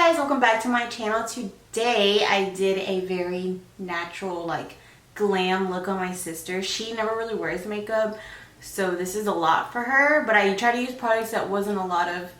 guys, welcome back to my channel. Today I did a very natural like glam look on my sister. She never really wears makeup, so this is a lot for her, but I try to use products that wasn't a lot of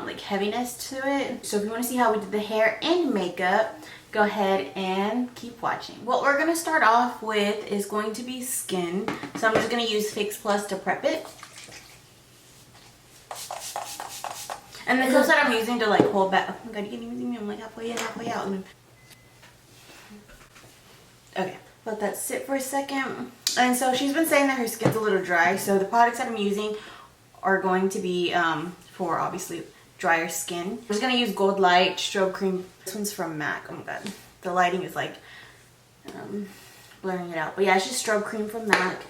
like heaviness to it. So if you want to see how we did the hair and makeup, go ahead and keep watching. What we're going to start off with is going to be skin. So I'm just going to use Fix Plus to prep it. And the clothes that I'm using to like hold back. Oh my god, you can't even see me. I'm like halfway in, halfway out. Okay, let that sit for a second. And so she's been saying that her skin's a little dry. So the products that I'm using are going to be for obviously drier skin. I'm just going to use Gold Light Strobe Cream. This one's from MAC. Oh my god. The lighting is like blurring it out. But yeah, it's just Strobe Cream from MAC.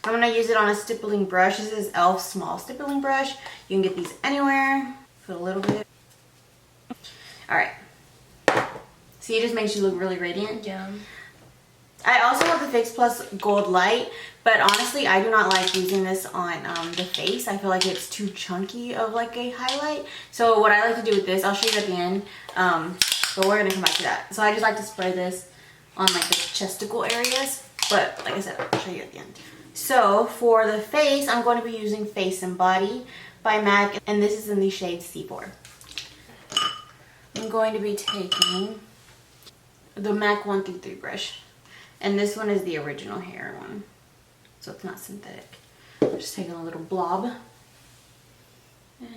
I'm going to use it on a stippling brush. This is e.l.f. small stippling brush. You can get these anywhere. Put a little bit. Alright. See, it just makes you look really radiant. Yeah. I also have the Fix Plus Gold Light, but honestly, I do not like using this on the face. I feel like it's too chunky of like a highlight. So what I like to do with this, I'll show you at the end, but we're going to come back to that. So I just like to spray this on like the chesticle areas, but like I said, I'll show you at the end. So for the face, I'm going to be using Face and Body by MAC, and this is in the shade C4. I'm going to be taking the MAC 1-3 brush, and this one is the original hair one, so it's not synthetic. I'm just taking a little blob. And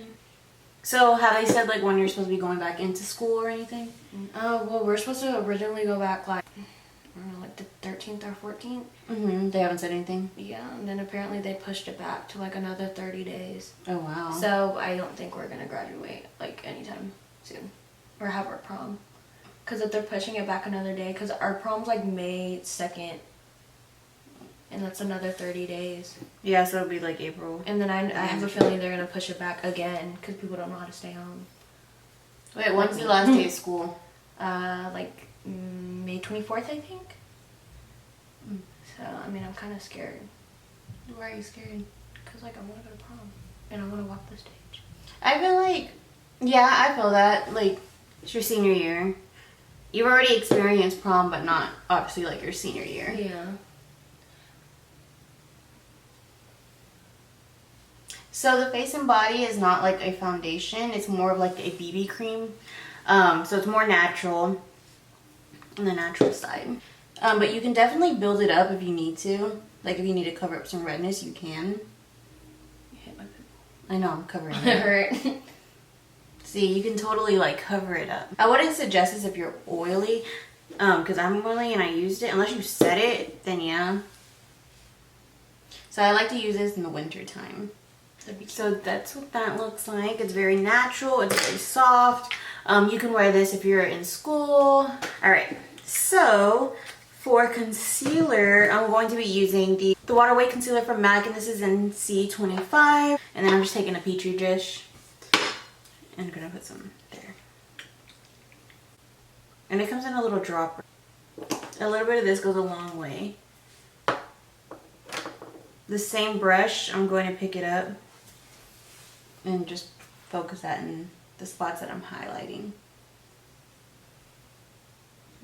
so have they said like when you're supposed to be going back into school or anything? Well, we're supposed to originally go back like, I don't know, like the 13th or 14th. They haven't said anything? Yeah, and then apparently they pushed it back to like another 30 days. Oh wow. So I don't think we're gonna graduate like anytime soon or have our prom. Because if they're pushing it back another day, because our prom's like May 2nd, and that's another 30 days. Yeah, so it'll be like April. And then I have a feeling they're gonna push it back again because people don't know how to stay home. Wait, when's the last day of school? Like May 24th, I think. So, I mean, I'm kind of scared. Why are you scared? Because, like, I want to go to prom. And I want to walk the stage. I feel like, yeah, I feel that. Like, it's your senior year. You've already experienced prom, but not, obviously, like, your senior year. Yeah. So, the Face and Body is not, like, a foundation. It's more of, like, a BB cream. So, it's more natural on the natural side. But you can definitely build it up if you need to. Like if you need to cover up some redness, you can. You hit my pimple. I know, I'm covering it. It hurt. See, you can totally like cover it up. I wouldn't suggest this if you're oily, because I'm oily and I used it. Unless you set it, then yeah. So I like to use this in the winter time. So that's what that looks like. It's very natural. It's very soft. You can wear this if you're in school. Alright, so for concealer, I'm going to be using the Water Weight Concealer from MAC, and this is in C25. And then I'm just taking a Petri dish and I'm going to put some there. And it comes in a little dropper. A little bit of this goes a long way. The same brush, I'm going to pick it up and just focus that in the spots that I'm highlighting.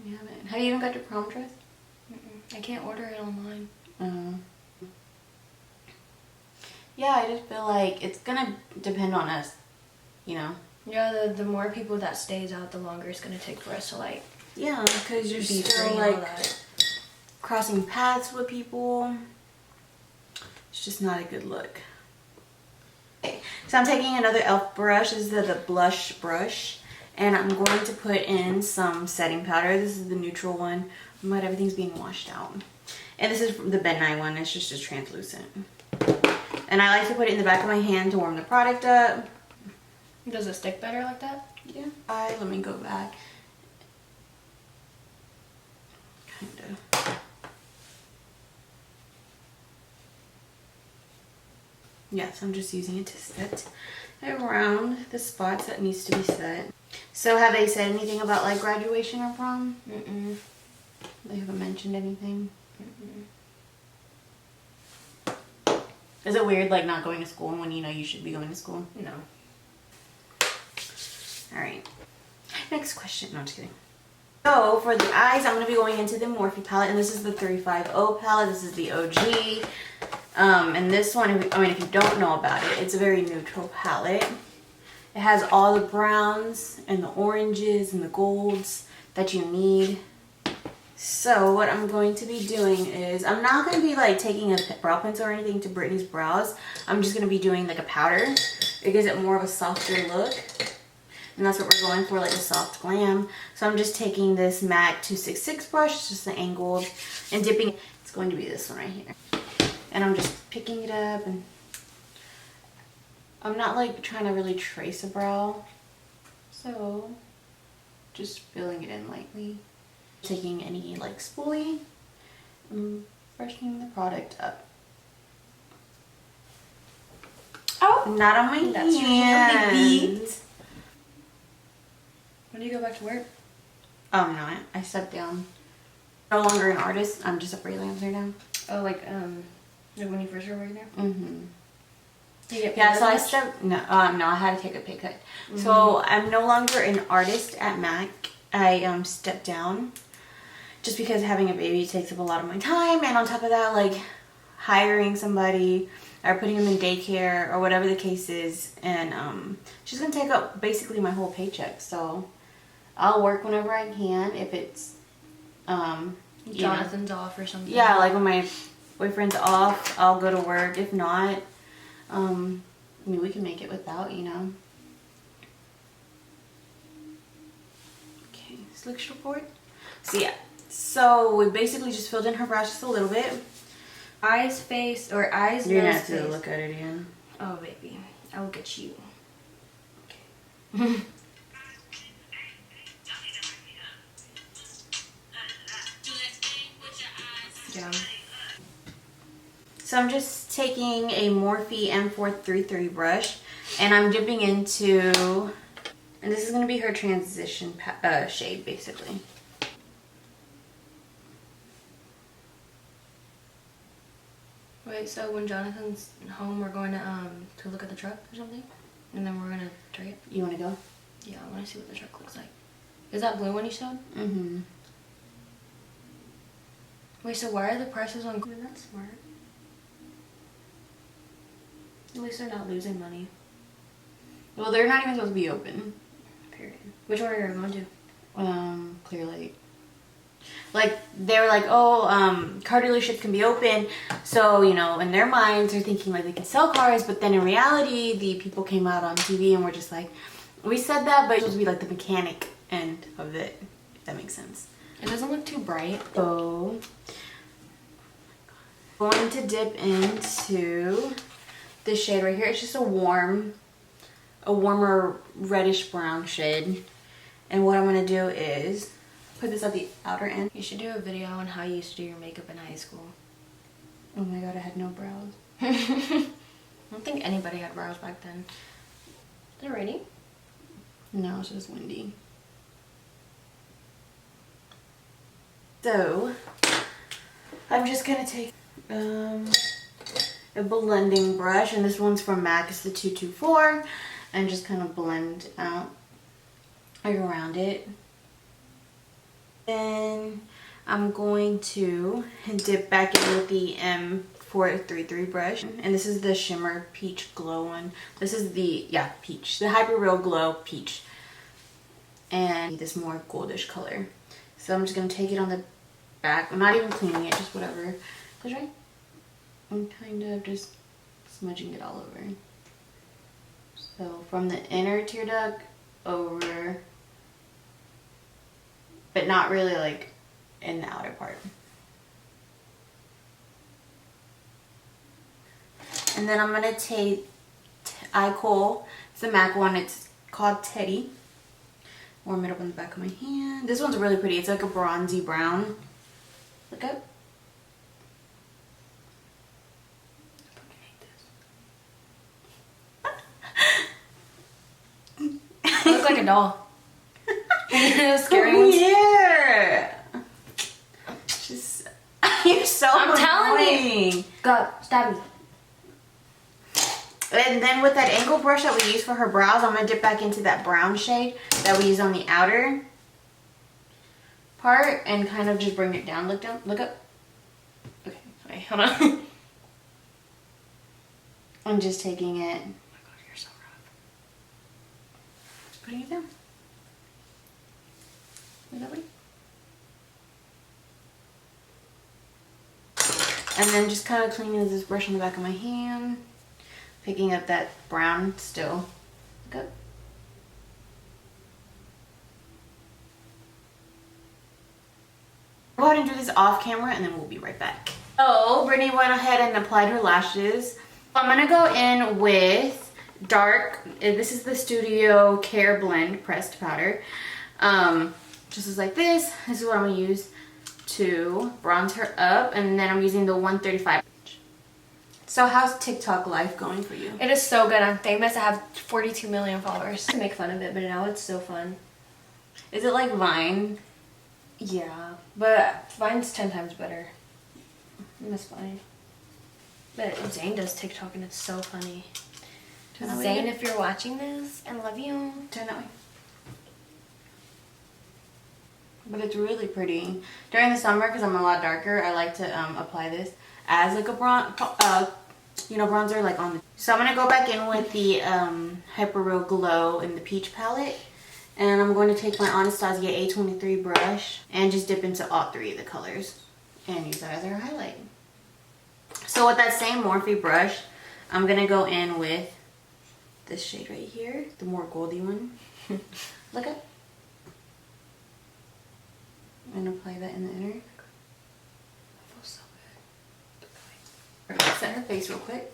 You haven't. Have you even got your prom dress? I can't order it online. Yeah, I just feel like it's gonna depend on us, you know? Yeah, the more people that stays out, the longer it's gonna take for us to like. Yeah, because you're be still free like and all that. crossing paths with people. It's just not a good look. Okay, so I'm taking another e.l.f. brush. This is the blush brush. And I'm going to put in some setting powder. This is the neutral one. But everything's being washed out. And this is the Ben Nye one. It's just a translucent. And I like to put it in the back of my hand to warm the product up. Does it stick better like that? Yeah. Let me go back. Kind of. Yes, I'm just using it to set around the spots that needs to be set. So have they said anything about like graduation or prom? They haven't mentioned anything? Is it weird like not going to school when you know you should be going to school? No. Alright. Next question. No, I'm just kidding. So for the eyes, I'm going to be going into the Morphe palette, and this is the 350 palette. This is the OG. And this one, if you don't know about it, it's a very neutral palette. It has all the browns and the oranges and the golds that you need. So what I'm going to be doing is, I'm not going to be like taking a brow pencil or anything to Brittany's brows. I'm just going to be doing like a powder. It gives it more of a softer look. And that's what we're going for, like a soft glam. So I'm just taking this MAC 266 brush, it's just an angled, and dipping. It's going to be this one right here. And I'm just picking it up, and I'm not like trying to really trace a brow. So just filling it in lightly. Taking any like spoolie and brushing the product up. Oh, not on my hands. When do you go back to work? Oh, I'm not. I stepped down. No longer an artist. I'm just a freelancer now. Oh, like when you first were working there? Mm-hmm. Yeah, so I stepped. No, no, I had to take a pay cut. So I'm no longer an artist at MAC. I stepped down. Just because having a baby takes up a lot of my time, and on top of that, like hiring somebody or putting them in daycare or whatever the case is, and she's gonna take up basically my whole paycheck. So I'll work whenever I can. If it's Jonathan's off or something. Yeah, like when my boyfriend's off, I'll go to work. If not, I mean, we can make it without, you know. Okay, slick report. So yeah. So we basically just filled in her brows just a little bit. Eyes, face, or eyes, You're gonna nose, have to face. look at it again. Oh, baby. I'll look at you. Okay. Yeah. So I'm just taking a Morphe M433 brush, and I'm dipping into, and this is gonna be her transition shade, basically. Wait, so when Jonathan's home, we're going to look at the truck or something? And then we're going to try it? You wanna go? Yeah, I want to see what the truck looks like. Is that blue one you showed? Mm-hmm. Wait, so why are the prices on... That's smart. At least they're not losing money. Well, they're not even supposed to be open. Period. Which one are you going to? Clear Lake. Like, they were like, oh, car dealerships can be open. So, you know, in their minds, they're thinking like they can sell cars. But then in reality, the people came out on TV and were just like, we said that, but it's supposed to be like the mechanic end of it, if that makes sense. It doesn't look too bright. So, going to dip into this shade right here. It's just a warmer reddish brown shade. And what I'm going to do is put this at the outer end. You should do a video on how you used to do your makeup in high school. Oh my god, I had no brows. I don't think anybody had brows back then. Is it raining? No, it's just windy. So, I'm just going to take a blending brush, and this one's from MAC, it's the 224, and just kind of blend out around it. Then I'm going to dip back in with the M433 brush, and this is the Shimmer Peach Glow one. This is the, peach, the Hyper Real Glow Peach, and this more goldish color. So I'm just going to take it on the back. I'm not even cleaning it, just whatever. Cause right, I'm kind of just smudging it all over. So from the inner tear duct over, but not really like in the outer part. And then I'm gonna take Eye Kohl. It's the MAC one. It's called Teddy. Warm it up on the back of my hand. This one's really pretty. It's like a bronzy brown. Look up. You look like a doll. Scary Come ones. here. Just, you're so I'm telling annoying. Go, stab me. And then with that angle brush that we use for her brows, I'm going to dip back into that brown shade that we use on the outer part and kind of just bring it down. Look down. Look up. Okay, wait, hold on. I'm just taking it. Oh my god, you're so rough. Putting it down. Is that right? And then just kind of cleaning this brush on the back of my hand. Picking up that brown still. Look up. Go ahead and do this off camera and then we'll be right back. So Brittany went ahead and applied her lashes. I'm gonna go in with dark, this is the Studio Care Blend pressed powder. Just as like this. This is what I'm gonna use to bronze her up, and then I'm using the 135. So how's TikTok life going for you? It is so good. I'm famous. I have 42 million followers. I make fun of it, but now it's so fun. Is it like Vine? Yeah, but Vine's 10 times better. That's funny. But Zane does TikTok and it's so funny. Zane, if you're watching this, I love you. Turn that way. But it's really pretty. During the summer, because I'm a lot darker, I like to apply this as like a bronzer, like on the... So I'm going to go back in with the Hyper Real Glow in the Peach palette. And I'm going to take my Anastasia A23 brush and just dip into all three of the colors and use that as our highlight. So with that same Morphe brush, I'm going to go in with this shade right here, the more goldy one. Look up. And apply that in the inner. That feels so good. Set her face real quick.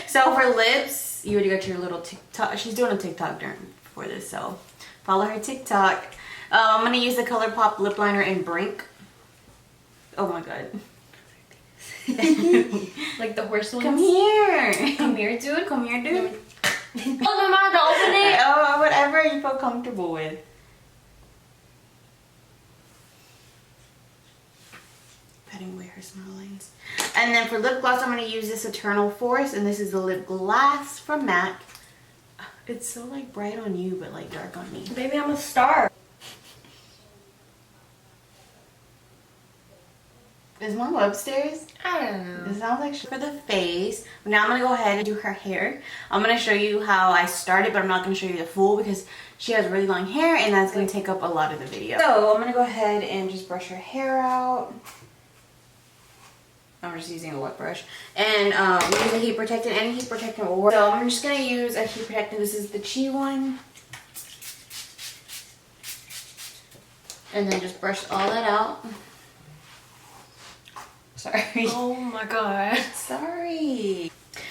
So for lips, you already got your little TikTok. She's doing a TikTok for this, so follow her TikTok. I'm gonna use the ColourPop lip liner in Brink. Oh my god. Like the horse ones? Come here. Come here, dude. Come here, dude. Oh, I'm out to open it. Oh, whatever you feel comfortable with. Patting away her smile lines. And then for lip gloss, I'm going to use this Eternal Force, and this is the lip gloss from MAC. It's so like bright on you, but like dark on me. Baby, I'm a star. Is Mom upstairs? I don't know. It sounds like for the face. Now I'm going to go ahead and do her hair. I'm going to show you how I started, but I'm not going to show you the full because she has really long hair and that's going to take up a lot of the video. So I'm going to go ahead and just brush her hair out. I'm just using a wet brush. And use a heat protectant. Any heat protectant will work. So I'm just going to use a heat protectant. This is the Chi one. And then just brush all that out. Sorry. Oh my god. Sorry.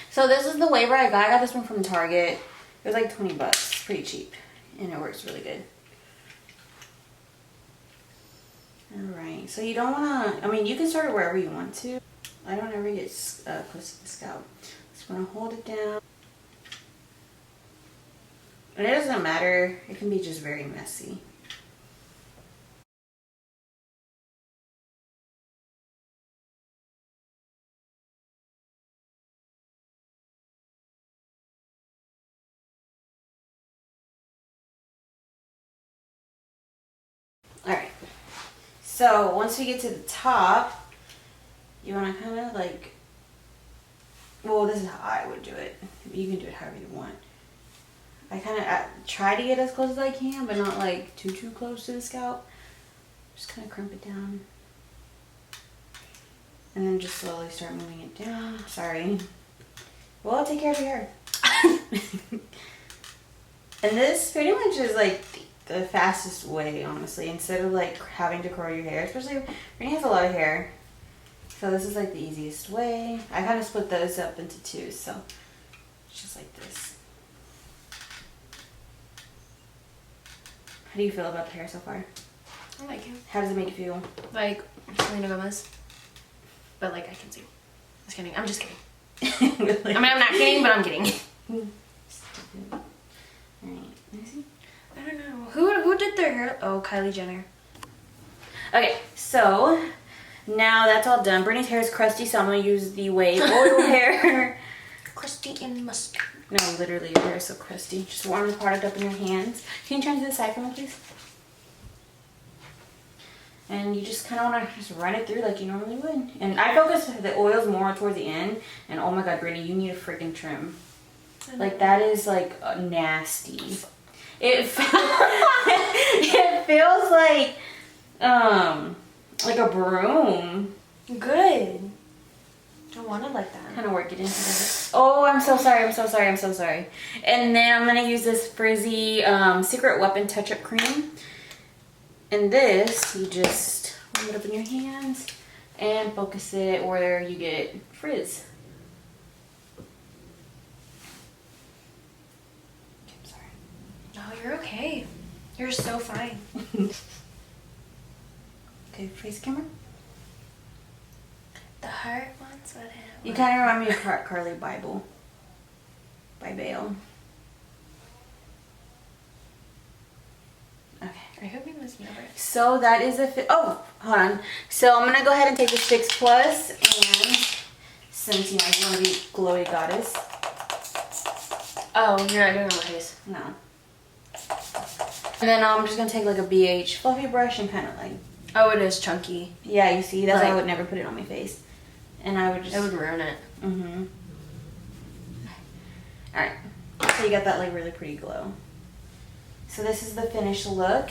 So this is the waiver I got. I got this one from Target. It was like 20 bucks. Pretty cheap. And it works really good. Alright. So you don't want to... I mean, you can start it wherever you want to. I don't ever get close to the scalp. Just want to hold it down. And it doesn't matter. It can be just very messy. Alright, so once we get to the top, you want to kind of like, well, this is how I would do it. You can do it however you want. I kind of try to get as close as I can, but not like too close to the scalp. Just kind of crimp it down. And then just slowly start moving it down. Sorry. Well, I'll take care of your hair. And this pretty much is like the fastest way, honestly, instead of like having to curl your hair, especially Brittany has a lot of hair, so this is like the easiest way. I kind of split those up into two, so it's just like this. How do you feel about the hair so far? I like it. How does it make you feel? Like Selena Gomez. But like I can see. Just kidding. I'm just kidding. Really? I mean, I'm not kidding, but I'm kidding. Alright, let me see. I don't know. Who did their hair? Oh, Kylie Jenner. Okay, so Now that's all done. Brittany's hair is crusty, so I'm gonna use the Wave oil hair. Crusty and mustard. No, literally, your hair is so crusty. Just warm the product up in your hands. Can you turn to the side for me, please? And you just kind of want to just run it through like you normally would. And I focus the oils more towards the end. And oh my god, Brittany, you need a freaking trim. Like that is like nasty. It it feels like a broom. Good. I want it like that. Kind of work it into the. Oh, I'm so sorry. I'm so sorry. I'm so sorry. And then I'm gonna use this Frizzy Secret Weapon Touch-Up Cream. And this, you just warm it up in your hands and focus it where you get frizz. I'm sorry. No, you're okay. You're so fine. Okay, face camera. The heart wants what it You kind of remind me of Carly Bible by Bale. Okay. I hope you must never. So that is a oh, hold on. So I'm gonna go ahead and take this Fix Plus, and since you know you want to be glowy goddess. Oh, you're not doing it on my face. No. And then I'm just gonna take like a BH fluffy brush and kind of like. Oh, it is chunky. Yeah, you see, that's why I Like- would never put it on my face, and I would just. It would ruin it. Mhm. All right. So you got that like really pretty glow. So this is the finished look.